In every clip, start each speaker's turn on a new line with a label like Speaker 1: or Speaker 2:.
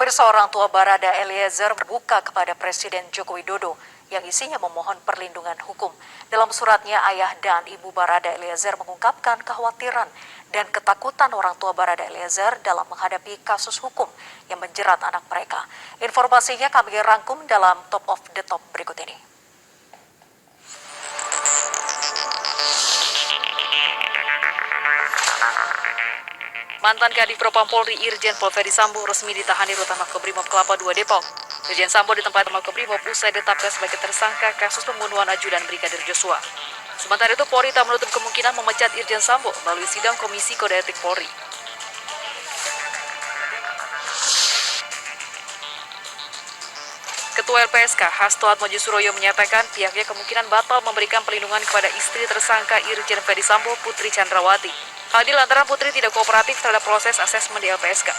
Speaker 1: Pemirsa, orang tua Barada Eliezer berbuka kepada Presiden Joko Widodo yang isinya memohon perlindungan hukum. Dalam suratnya, ayah dan ibu Barada Eliezer mengungkapkan kekhawatiran dan ketakutan orang tua Barada Eliezer dalam menghadapi kasus hukum yang menjerat anak mereka. Informasinya kami rangkum dalam Top of the Top berikut ini. Mantan Kadif Propam Polri Irjen Pol Ferdisambo resmi ditahan di rutan Makobrimob Kelapa II Depok. Irjen Sambo ditempatkan Makobrimob usai ditetapkan sebagai tersangka kasus pembunuhan ajudan Brigadir Joshua. Sementara itu, Polri tak menutup kemungkinan memecat Irjen Sambo melalui sidang Komisi Kode Etik Polri. Ketua LPSK Hasto Atmojo-Suroyo menyatakan pihaknya kemungkinan batal memberikan perlindungan kepada istri tersangka Irjen Ferdisambo, Putri Chandrawati. Hal ini lantaran Putri tidak kooperatif terhadap proses asesmen di LPSK.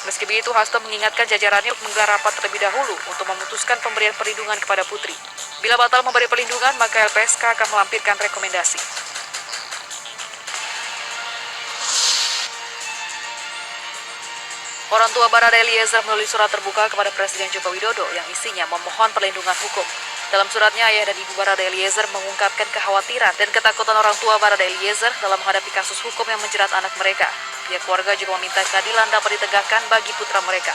Speaker 1: Meski begitu, Hasto mengingatkan jajarannya untuk menggelar rapat terlebih dahulu untuk memutuskan pemberian perlindungan kepada Putri. Bila batal memberi perlindungan, maka LPSK akan melampirkan rekomendasi. Orang tua Barada Eliezer menulis surat terbuka kepada Presiden Joko Widodo yang isinya memohon perlindungan hukum. Dalam suratnya, ayah dan ibu Barada Eliezer mengungkapkan kekhawatiran dan ketakutan orang tua Barada Eliezer dalam menghadapi kasus hukum yang menjerat anak mereka. Pihak keluarga juga meminta keadilan dapat ditegakkan bagi putra mereka.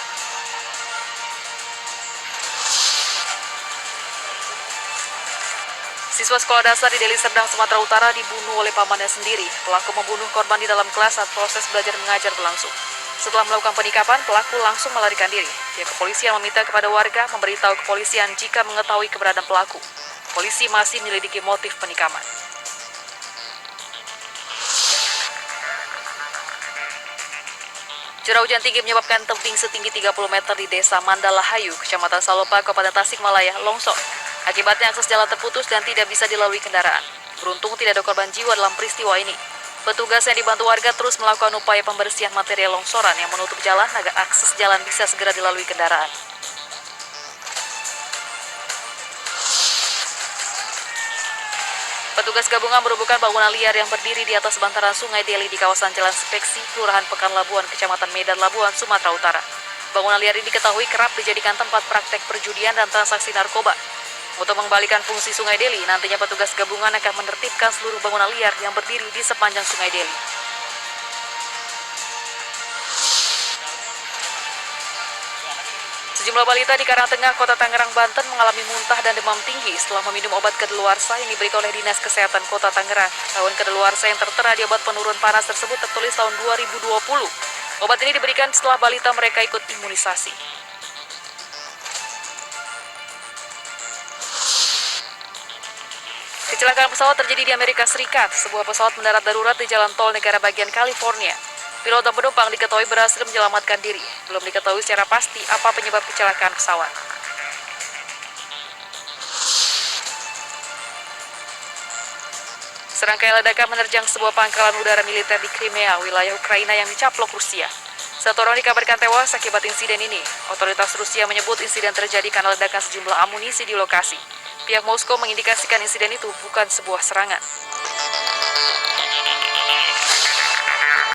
Speaker 1: Siswa sekolah dasar di Deli Serdang, Sumatera Utara dibunuh oleh pamannya sendiri. Pelaku membunuh korban di dalam kelas saat proses belajar mengajar berlangsung. Setelah melakukan penikapan, pelaku langsung melarikan diri. Pihak kepolisian meminta kepada warga memberitahu kepolisian jika mengetahui keberadaan pelaku. Polisi masih menyelidiki motif penikaman. Curah hujan tinggi menyebabkan tebing setinggi 30 meter di Desa Mandalahayu, Kecamatan Salopa, Kabupaten Tasikmalaya, longsor. Akibatnya akses jalan terputus dan tidak bisa dilalui kendaraan. Beruntung tidak ada korban jiwa dalam peristiwa ini. Petugas yang dibantu warga terus melakukan upaya pembersihan material longsoran yang menutup jalan agar akses jalan bisa segera dilalui kendaraan. Petugas gabungan merobohkan bangunan liar yang berdiri di atas bantaran Sungai Deli di kawasan Jalan Speksi, Kelurahan Pekan Labuan, Kecamatan Medan Labuan, Sumatera Utara. Bangunan liar ini diketahui kerap dijadikan tempat praktek perjudian dan transaksi narkoba. Untuk mengembalikan fungsi Sungai Deli, nantinya petugas gabungan akan menertibkan seluruh bangunan liar yang berdiri di sepanjang Sungai Deli. Sejumlah balita di Karangtengah, Kota Tangerang, Banten mengalami muntah dan demam tinggi setelah meminum obat kadaluarsa yang diberikan oleh Dinas Kesehatan Kota Tangerang. Tahun kadaluarsa yang tertera di obat penurun panas tersebut tertulis tahun 2020. Obat ini diberikan setelah balita mereka ikut imunisasi. Kecelakaan pesawat terjadi di Amerika Serikat. Sebuah pesawat mendarat darurat di jalan tol negara bagian California. Pilot dan penumpang diketahui berhasil menyelamatkan diri. Belum diketahui secara pasti apa penyebab kecelakaan pesawat. Serangkaian ledakan menerjang sebuah pangkalan udara militer di Crimea, wilayah Ukraina yang dicaplok Rusia. Satu orang dikabarkan tewas akibat insiden ini. Otoritas Rusia menyebut insiden terjadi karena ledakan sejumlah amunisi di lokasi. Pihak Moskow mengindikasikan insiden itu bukan sebuah serangan.